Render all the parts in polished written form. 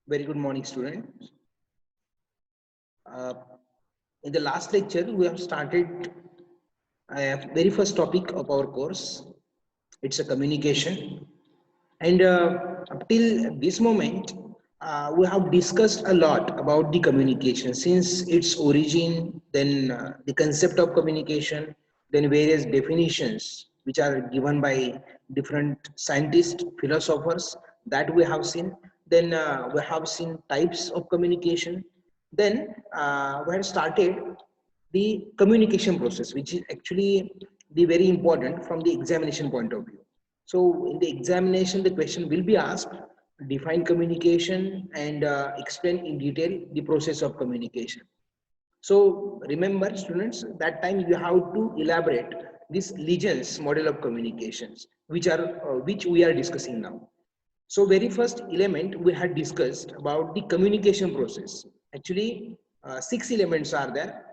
Very good morning, students. Uh, in the last lecture, we have started very first topic of our course. It's a communication, and up till this moment, we have discussed a lot about the communication since its origin, then the concept of communication, then various definitions which are given by different scientists, philosophers that we have seen. Then we have seen types of communication. Then we have started the communication process, which is actually the very important from the examination point of view. So in the examination, the question will be asked, define communication and explain in detail the process of communication. So remember students, that time you have to elaborate this Legends model of communications, which we are discussing now. So very first element we had discussed about the communication process. Actually, six elements are there.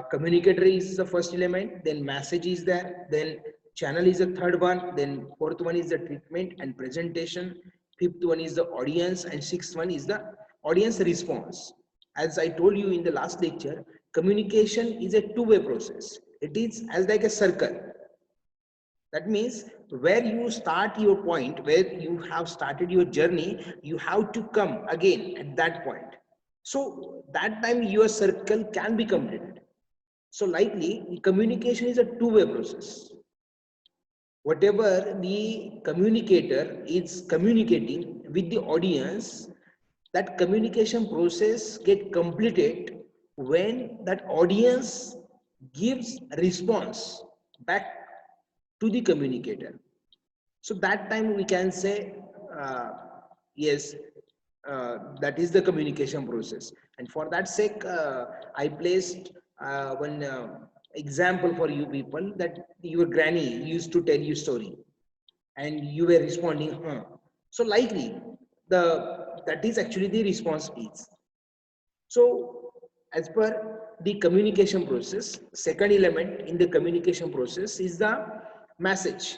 Communicator is the first element, then message is there, then channel is the third one, then fourth one is the treatment and presentation, fifth one is the audience, and sixth one is the audience response. As I told you in the last lecture, communication is a two-way process. It is as like a circle. That means where you start your point, where you have started your journey, you have to come again at that point. So that time your circle can be completed. So likely communication is a two-way process. Whatever the communicator is communicating with the audience, that communication process get completed when that audience gives response back to the communicator. So that time we can say, uh, yes, that is the communication process. And for that sake, I placed one example for you people, that your granny used to tell you story and you were responding, huh. So likely that is actually the response is. So as per the communication process, second element in the communication process is the message.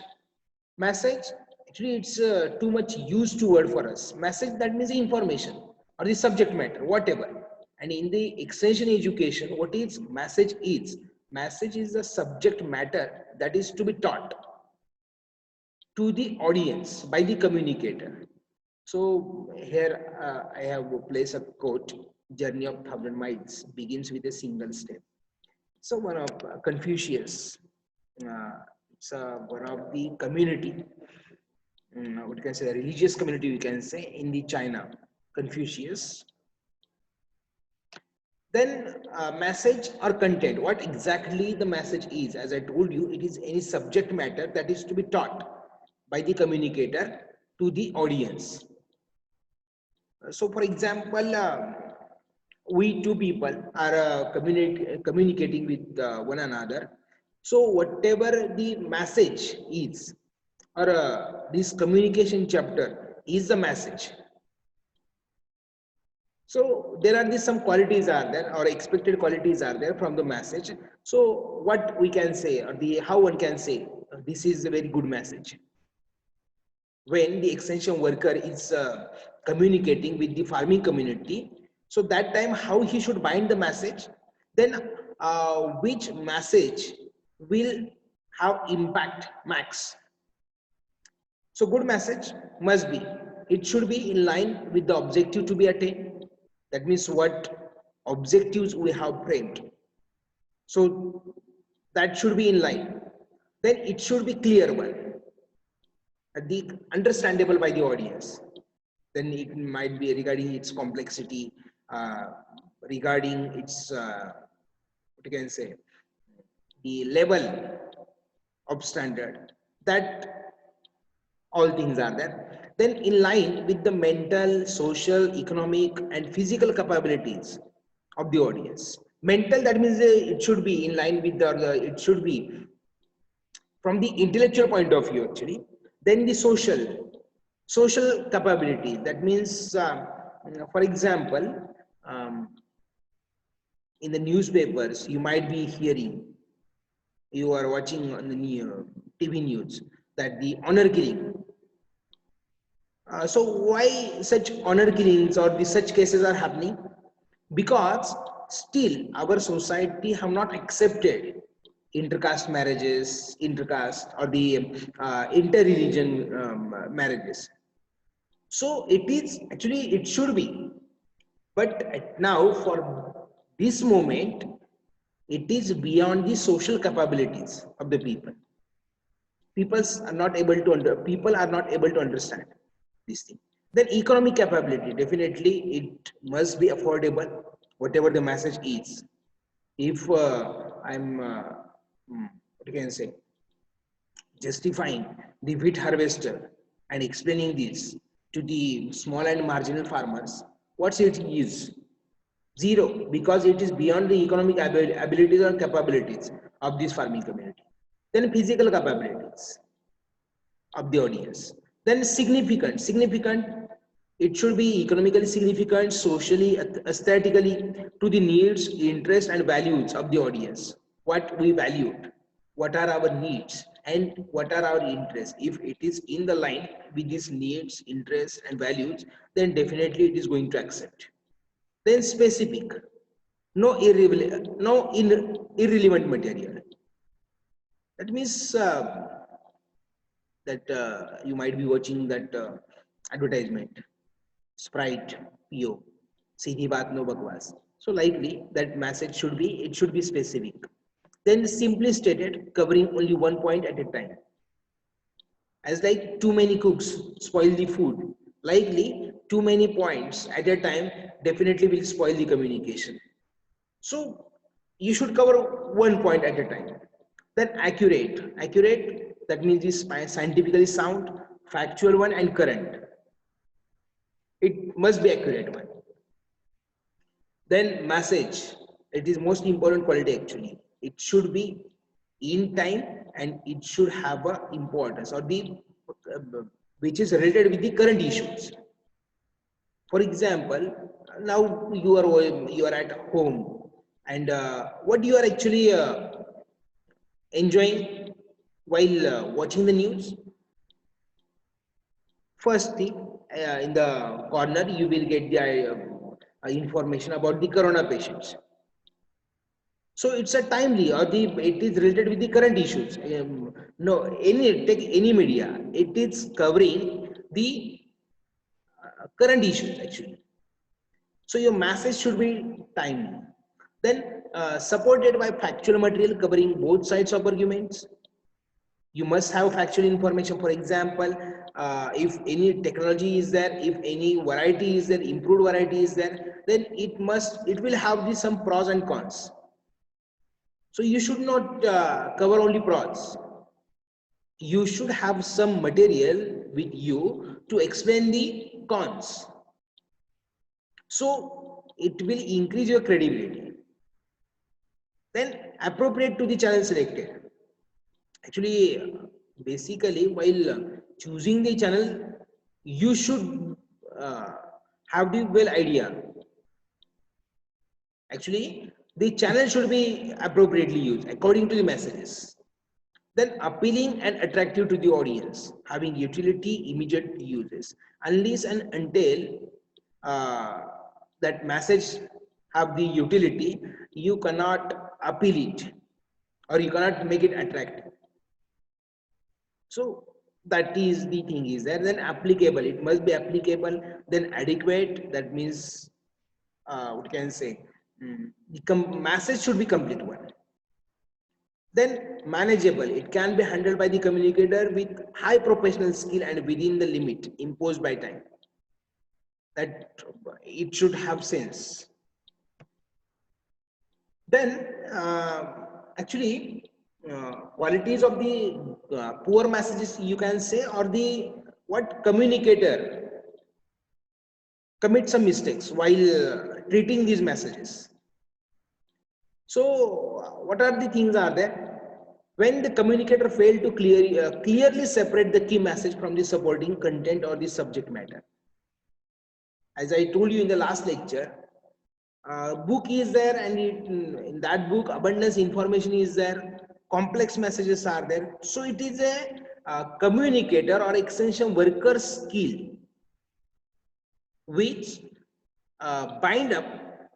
Message, actually it's too much used to word for us. Message, that means the information or the subject matter, whatever. And in the extension education, what is message is? Message is the subject matter that is to be taught to the audience by the communicator. So here I have placed a quote: "Journey of thousand miles begins with a single step." So one of Confucius, it's one of the community, what you can say, the religious community, we can say, in the China, Confucius. Then message or content, what exactly the message is? As I told you, it is any subject matter that is to be taught by the communicator to the audience. So for example, we two people are communicating with one another. So whatever the message is, or this communication chapter is the message. So there are these some qualities are there, or expected qualities are there from the message. So what we can say, or the how one can say, this is a very good message. When the extension worker is communicating with the farming community, so that time how he should bind the message, then which message will have impact max. So good message must be, it should be in line with the objective to be attained. That means what objectives we have framed. So that should be in line. Then it should be clear one, the understandable by the audience. Then it might be regarding its complexity, regarding its what you can say, the level of standard, that all things are there. Then in line with the mental, social, economic and physical capabilities of the audience. Mental, that means it should be in line with it should be from the intellectual point of view actually. Then the social capability, that means for example, um, in the newspapers you might be hearing, you are watching on the TV news, that the honor killing So why such honor killings or the such cases are happening? Because still our society have not accepted intercaste marriages, intercaste or the inter-religion marriages. So it is actually it should be, but now for this moment, it is beyond the social capabilities of the people. People are not able to understand this thing. Then economic capability, definitely it must be affordable whatever the message is. If I'm what you can say, justifying the wheat harvester and explaining this to the small and marginal farmers, what's it use? Zero, because it is beyond the economic abilities or capabilities of this farming community. Then physical capabilities of the audience. Then significant, it should be economically significant, socially, aesthetically, to the needs, interests, and values of the audience. What we valued, what are our needs, and what are our interests. If it is in the line with these needs, interests, and values, then definitely it is going to accept. Then specific, no irrelevant material. That means that you might be watching that advertisement, Sprite, PO, सीधी बात no bakwas. So likely that message should be specific. Then simply stated, covering only one point at a time. As like too many cooks spoil the food. Likely too many points at a time definitely will spoil the communication. So you should cover one point at a time. Then accurate that means is scientifically sound, factual one, and current. It must be accurate one. Then message, it is most important quality actually. It should be in time and it should have a importance or the which is related with the current issues. For example, now you are at home and what you are actually enjoying while watching the news. First thing, in the corner, you will get the information about the corona patients. So it's a timely or the it is related with the current issues. No, take any media, it is covering the current issues actually. So your message should be timely. Then supported by factual material covering both sides of arguments. You must have factual information. For example, if any technology is there, if any variety is there, improved variety is there, then it will have the some pros and cons. So you should not cover only pros. You should have some material with you to explain the cons. So it will increase your credibility. Then appropriate to the channel selected. Actually, basically, while choosing the channel, you should uh, have the well idea. Actually, the channel should be appropriately used according to the messages. Then appealing and attractive to the audience, having utility, immediate uses. Unless and until that message have the utility, you cannot appeal it or you cannot make it attractive. So that is the thing is there. Then applicable, it must be applicable. Then adequate, that means what can I say? The message should be complete one. Then manageable, it can be handled by the communicator with high professional skill and within the limit imposed by time. That it should have sense. Then actually qualities of the poor messages you can say, or the what communicator commit some mistakes while treating these messages. So what are the things are there? When the communicator failed to clearly separate the key message from the supporting content or the subject matter. As I told you in the last lecture, book is there and in that book abundance information is there, complex messages are there. So it is a communicator or extension worker skill which bind up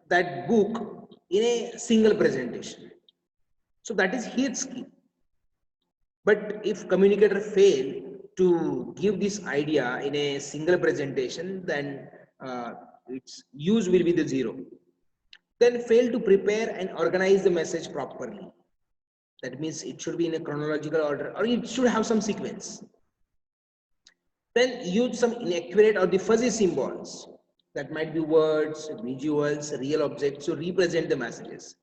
that book in a single presentation. So that is his skill. But if communicator fail to give this idea in a single presentation, then its use will be the zero. Then fail to prepare and organize the message properly. That means it should be in a chronological order, or it should have some sequence. Then use some inaccurate or the fuzzy symbols, that might be words, visuals, real objects to represent the messages.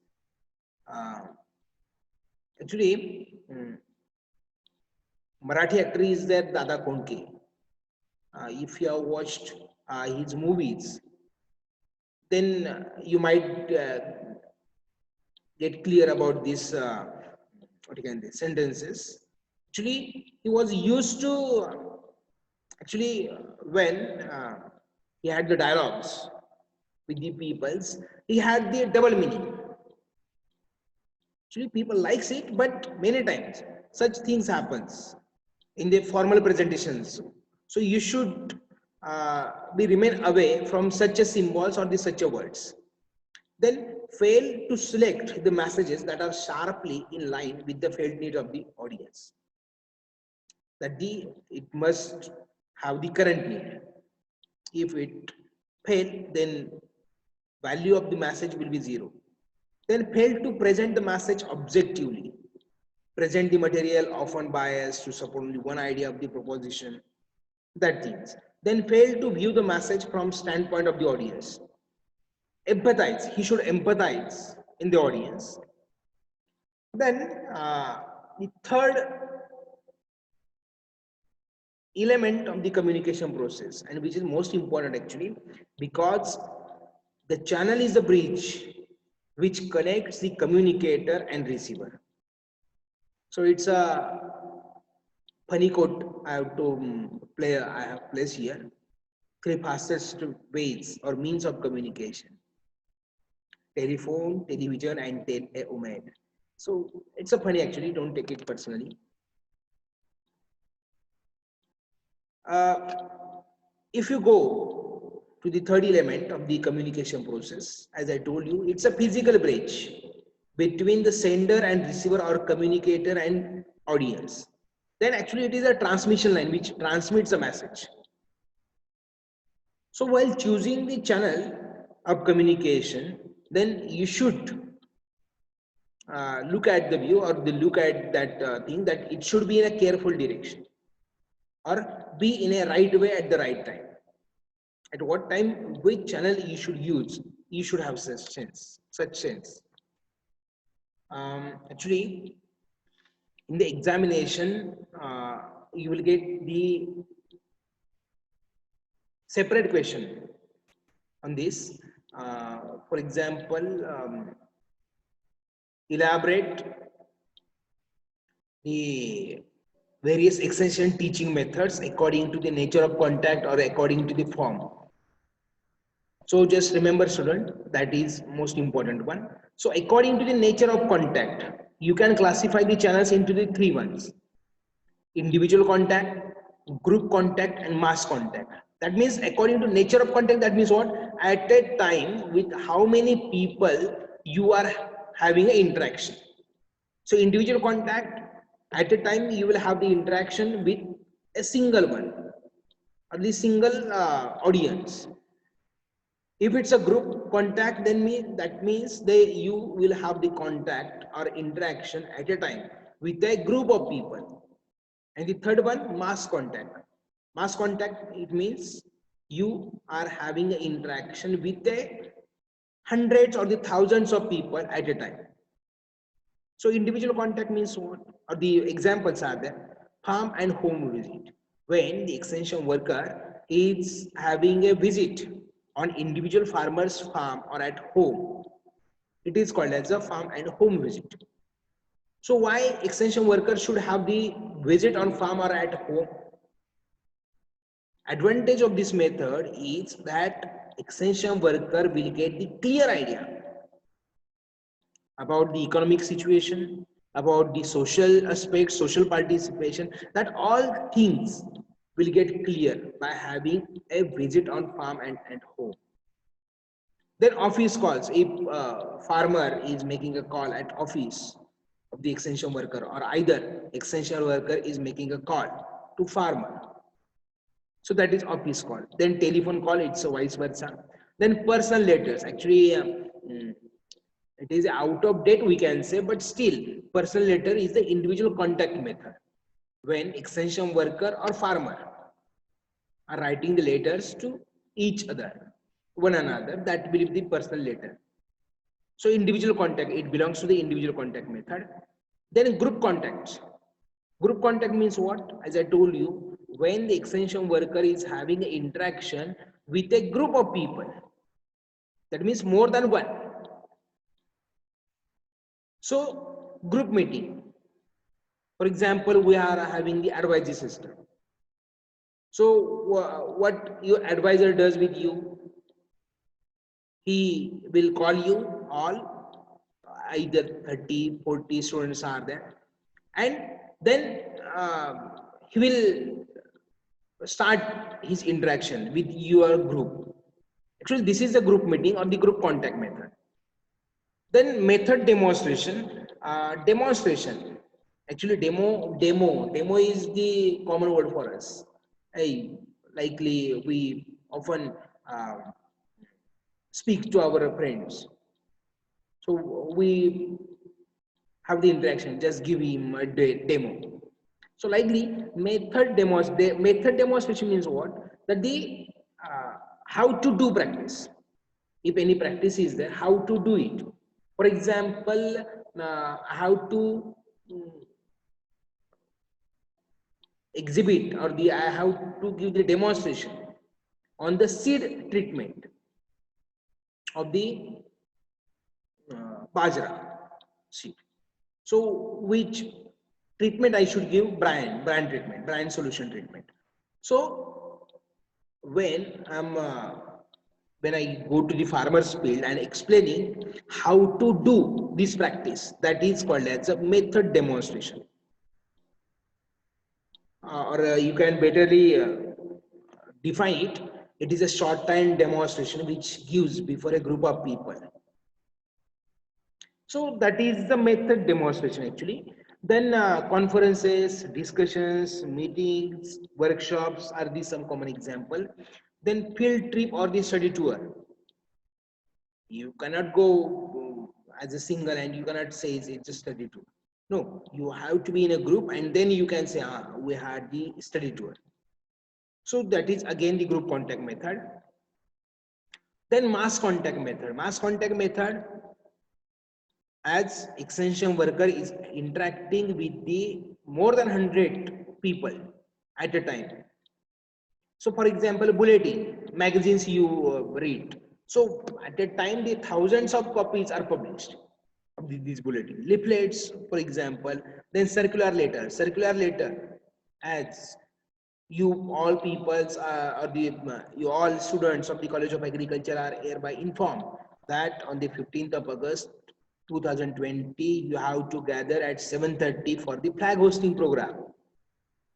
Actually, Marathi actor is there Dada Konke. If you have watched his movies, then you might get clear about this what you can say sentences. Actually, he was used to actually when he had the dialogues with the peoples, he had the double meaning. Actually, people likes it, but many times such things happens in the formal presentations. So you should be remain away from such a symbols or the such a words. Then fail to select the messages that are sharply in line with the felt need of the audience. That it must have the current need. If it fail, then value of the message will be zero. Then fail to present the message objectively. Present the material often biased to support only one idea of the proposition. That things. Then fail to view the message from standpoint of the audience. Empathize. He should empathize in the audience. Then the third element of the communication process, and which is most important actually, because the channel is the bridge which connects the communicator and receiver. So it's a funny quote I have to I have placed here. Three fastest ways or means of communication: telephone, television, and email. So it's a funny actually, don't take it personally. If you go to the third element of the communication process, as I told you, it's a physical bridge between the sender and receiver or communicator and audience. Then actually it is a transmission line which transmits a message. So while choosing the channel of communication, then you should look at the view or look at that thing, that it should be in a careful direction or be in a right way at the right time. At what time, which channel you should use, you should have such sense. Actually, in the examination, you will get the separate question on this. For example, elaborate the various extension teaching methods according to the nature of contact or according to the form. So just remember, student, that is most important one. So according to the nature of contact, you can classify the channels into the three ones: individual contact, group contact, and mass contact. That means according to nature of contact, that means what? At a time, with how many people you are having an interaction. So individual contact, at a time you will have the interaction with a single one or the single audience. If it's a group contact, then that means you will have the contact or interaction at a time with a group of people. And the third one, mass contact. Mass contact, it means you are having an interaction with a hundreds or the thousands of people at a time. So individual contact means what? Or the examples are there: farm and home visit. When the extension worker is having a visit on individual farmer's farm or at home, it is called as a farm and home visit. So why extension worker should have the visit on farm or at home? Advantage of this method is that extension worker will get the clear idea about the economic situation, about the social aspects, social participation, that all things will get clear by having a visit on farm and home. Then office calls. If farmer is making a call at office of the extension worker, or either extension worker is making a call to farmer. So that is office call. Then telephone call, it's a vice versa. Then personal letters. Actually, it is out of date, we can say, but still, personal letter is the individual contact method. When extension worker or farmer are writing the letters to each other, one another, that will be the personal letter. So individual contact, it belongs to the individual contact method. Then group contacts. Group contact means what? As I told you, when the extension worker is having an interaction with a group of people, that means more than one. So group meeting. For example, we are having the advisory system. So what your advisor does with you, he will call you all, either 30, 40 students are there, and then he will start his interaction with your group. Actually, this is the group meeting or the group contact method. Then method demonstration. Demonstration. Actually, demo is the common word for us. Hey, likely we often speak to our friends. So we have the interaction. Just give him a demo. So likely method demonstration means what? That the how to do practice. If any practice is there, how to do it. For example, how to exhibit, or the I have to give the demonstration on the seed treatment of the bajra seed. So which treatment I should give? Brand treatment, brand solution treatment. So when I'm when I go to the farmer's field and explaining how to do this practice, that is called as a method demonstration. Or you can betterly define it. It is a short time demonstration which gives before a group of people. So that is the method demonstration actually. Then conferences, discussions, meetings, workshops are the some common example. Then field trip or the study tour. You cannot go as a single and you cannot say it's a study tour. No, you have to be in a group and then you can say, we had the study tour. So that is again the group contact method. Then mass contact method. Mass contact method, as extension worker is interacting with the more than 100 people at a time. So for example, bulletin, magazines you read. So at a time, the thousands of copies are published of these bulletins. Leaflets, for example, then circular letter, as you all peoples or the you all students of the College of Agriculture are hereby informed that on the 15th of August 2020 you have to gather at 7:30 for the flag hosting program.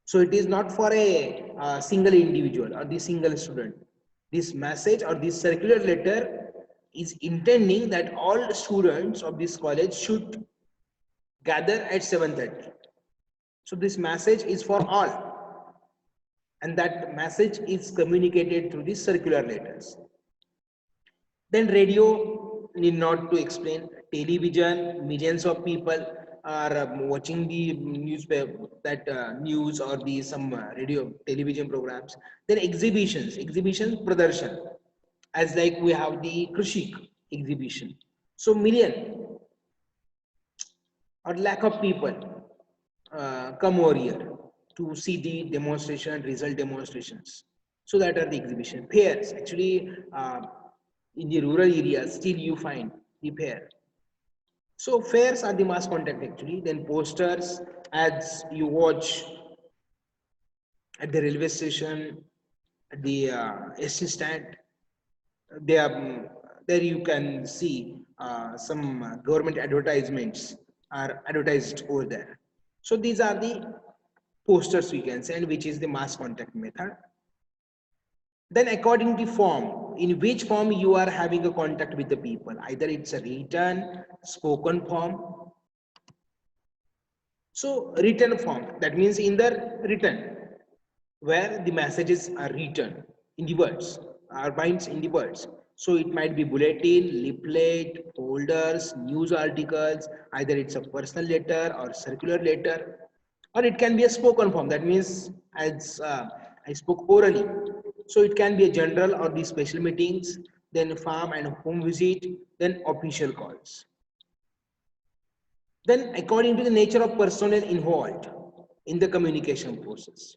So it is not for a single individual or the single student. This message or this circular letter is intending that all students of this college should gather at 7:30. So this message is for all, and that message is communicated through these circular letters. Then radio, need not to explain. Television, millions of people are watching the newspaper, that news or the some radio television programs. Then exhibitions pradarshan, as like we have the Krishik exhibition. So million or lack of people come over here to see the demonstration and result demonstrations. So that are the exhibition fairs. Actually, in the rural areas, still you find the fair. So fairs are the mass contact actually. Then posters, ads you watch at the railway station, at the ST stand. They are, there you can see some government advertisements are advertised over there. So these are the posters we can say, and which is the mass contact method. Then according to form, in which form you are having a contact with the people, either it's a written, spoken form. So written form, that means in the written, where the messages are written in the words, are binds in the words. So it might be bulletin, leaflet, folders, news articles, either it's a personal letter or circular letter, or it can be a spoken form. That means as I spoke orally. So it can be a general or the special meetings, then farm and home visit, then official calls. Then according to the nature of personnel involved in the communication process.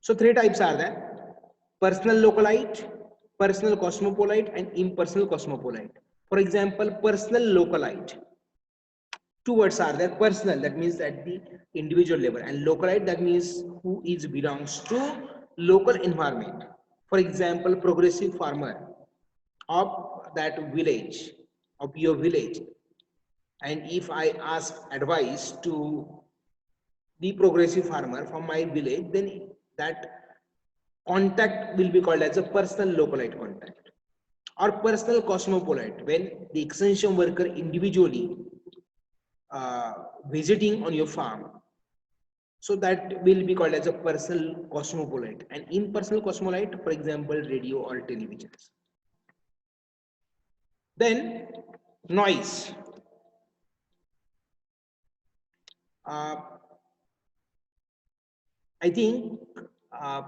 So three types are there: personal localite, personal cosmopolite, and impersonal cosmopolite. For example, personal localite. Two words are there: personal, that means at the individual level, and localite, that means who is belongs to local environment. For example, progressive farmer of that village, of your village, and if I ask advice to the progressive farmer from my village, then that contact will be called as a personal localite contact, or personal cosmopolite, when the extension worker individually visiting on your farm. So that will be called as a personal cosmopolite. And impersonal cosmopolite, for example, radio or televisions. Then noise. uh, I think uh,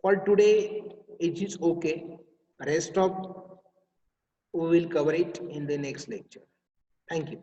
for today it is okay. Rest of we will cover it in the next lecture. Thank you.